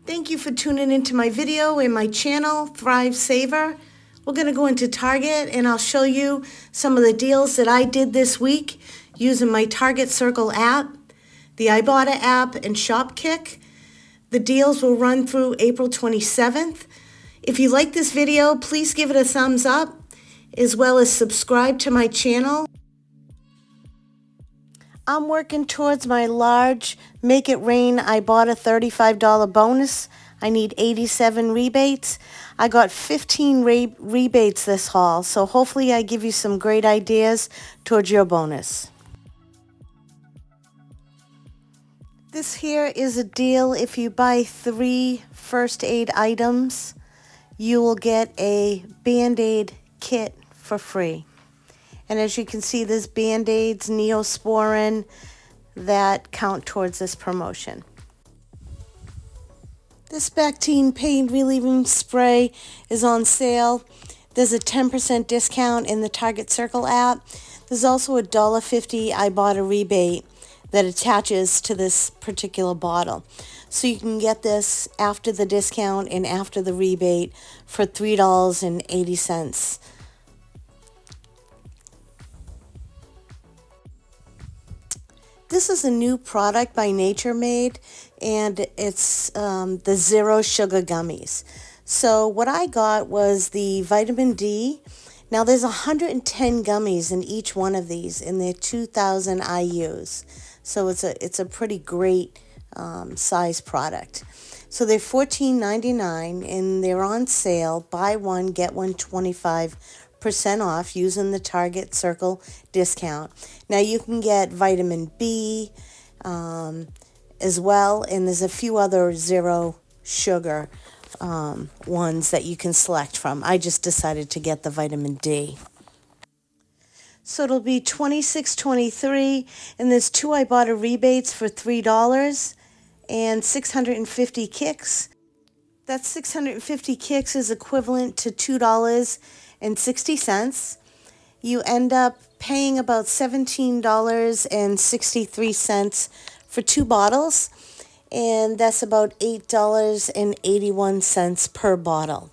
Thank you for tuning into my video and my channel, Thrive Saver. We're going to go into Target and I'll show you some of the deals that I did this week using my Target Circle app, the Ibotta app, and Shopkick. The deals will run through April 27th. If you like this video, please give it a thumbs up, as well as subscribe to my channel. I'm working towards my large Make It Rain Ibotta $35 bonus. I need 87 rebates. I got 15 rebates this haul, so hopefully I give you some great ideas towards your bonus. This here is a deal. If you buy 3 first aid items, you will get a Band-Aid kit for free. And as you can see, there's Band-Aids, Neosporin, that count towards this promotion. This Bactine pain relieving spray is on sale. There's a 10% discount in the Target Circle app. There's also a $1.50 Ibotta rebate that attaches to this particular bottle. So you can get this after the discount and after the rebate for $3.80. This is a new product by Nature Made, and it's the Zero Sugar Gummies. So what I got was the vitamin D. Now there's 110 gummies in each one of these, and they're 2,000 IUs. So it's a pretty great size product. So they're $14.99, and they're on sale. Buy one, get one 25% off using the Target Circle discount. Now you can get vitamin B as well, and there's a few other zero sugar ones that you can select from. I just decided to get the vitamin D. So it'll be $26.23, and there's 2 Ibotta rebates for $3 and 650 kicks. That 650 kicks is equivalent to $2.60. You end up paying about $17.63 for 2 bottles, and that's about $8.81 per bottle.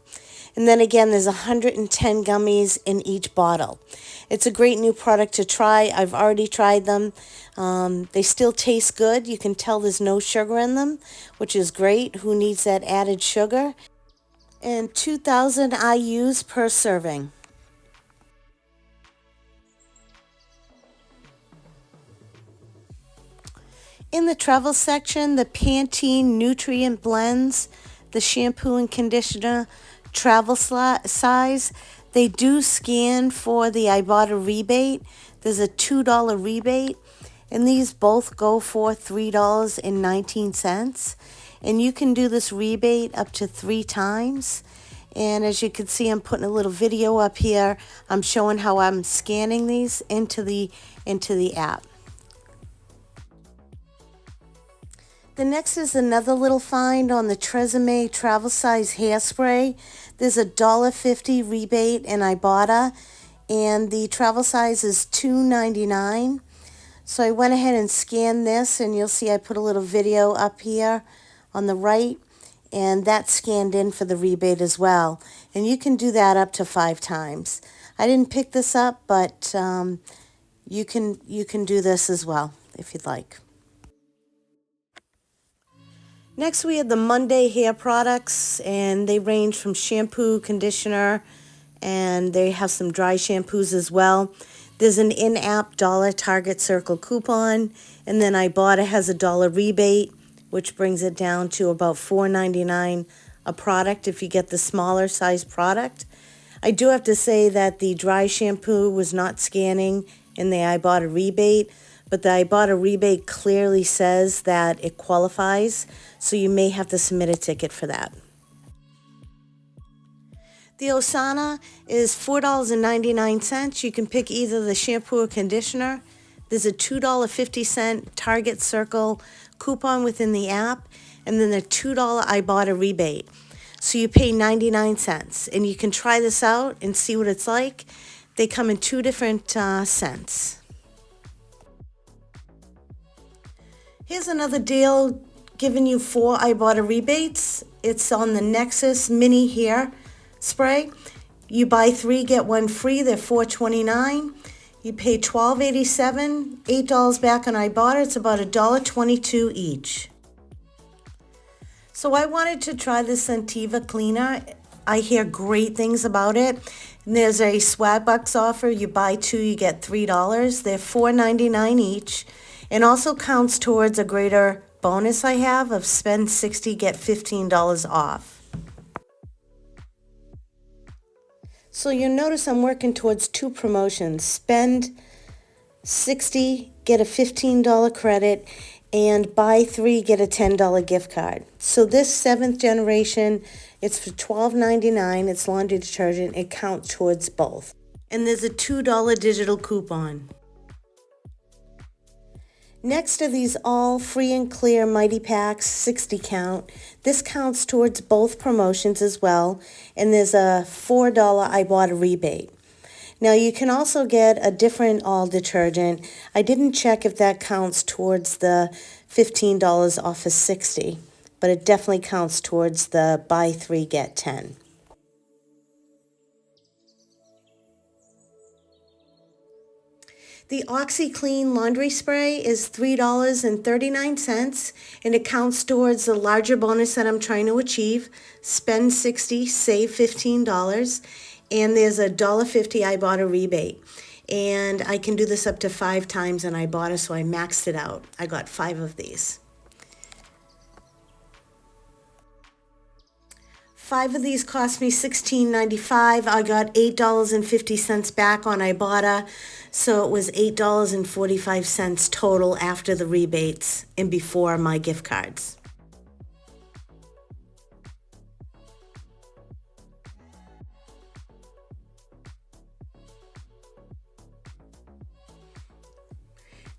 And then again, there's 110 gummies in each bottle. It's a great new product to try. I've already tried them. They still taste good. You can tell there's no sugar in them, which is great. Who needs that added sugar? And 2,000 IUs per serving. In the travel section, the Pantene Nutrient Blends, the shampoo and conditioner travel size, they do scan for the Ibotta rebate. There's a $2 rebate, and these both go for $3.19. And you can do this rebate up to 3 times. And as you can see, I'm putting a little video up here. I'm showing how I'm scanning these into the app. The next is another little find on the Tresemme travel size hairspray. There's a $1.50 rebate in Ibotta, and the travel size is $2.99. So I went ahead and scanned this, and you'll see I put a little video up here on the right, and that's scanned in for the rebate as well. And you can do that up to 5 times. I didn't pick this up, but you can do this as well if you'd like. Next, we have the Monday hair products, and they range from shampoo, conditioner, and they have some dry shampoos as well. There's an in-app $1 Target Circle coupon, and then Ibotta has a $1 rebate, which brings it down to about $4.99 a product if you get the smaller size product. I do have to say that the dry shampoo was not scanning in the Ibotta rebate, but the Ibotta rebate clearly says that it qualifies, so you may have to submit a ticket for that. The Osana is $4.99. You can pick either the shampoo or conditioner. There's a $2.50 Target Circle coupon within the app, and then the $2 Ibotta rebate. So you pay 99 cents, and you can try this out and see what it's like. They come in 2 different scents. Here's another deal giving you 4 Ibotta rebates. It's on the Nexus Mini Hair Spray. You buy 3, get 1 free. They're $4.29. You pay $12.87, $8 back on Ibotta. It's about $1.22 each. So I wanted to try this Scentiva cleaner. I hear great things about it. And there's a Swagbucks offer. You buy 2, you get $3. They're $4.99 each. And also counts towards a greater bonus I have of spend $60, get $15 off. So you'll notice I'm working towards 2 promotions. Spend $60, get a $15 credit, and buy 3, get a $10 gift card. So this 7th generation, it's for $12.99. It's laundry detergent. It counts towards both. And there's a $2 digital coupon. Next are these all free and clear Mighty Packs 60 count. This counts towards both promotions as well, and there's a $4 Ibotta rebate. Now you can also get a different all detergent. I didn't check if that counts towards the $15 off of 60, but it definitely counts towards the buy 3 get 10. The OxiClean laundry spray is $3.39, and it counts towards the larger bonus that I'm trying to achieve. Spend $60, save $15, and there's a $1.50 Ibotta rebate. And I can do this up to 5 times on Ibotta, so I maxed it out. I got 5 of these. 5 of these cost me $16.95. I got $8.50 back on Ibotta, so it was $8.45 total after the rebates and before my gift cards.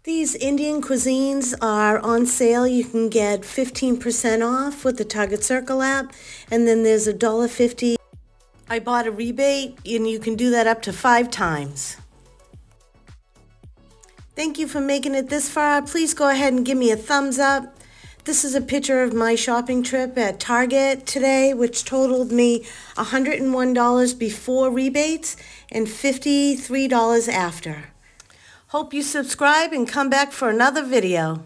These Indian cuisines are on sale. You can get 15% off with the Target Circle app, and then there's a $1.50 Ibotta rebate, and you can do that up to 5 times. Thank you for making it this far. Please go ahead and give me a thumbs up. This is a picture of my shopping trip at Target today, which totaled me $101 before rebates and $53 after. Hope you subscribe and come back for another video.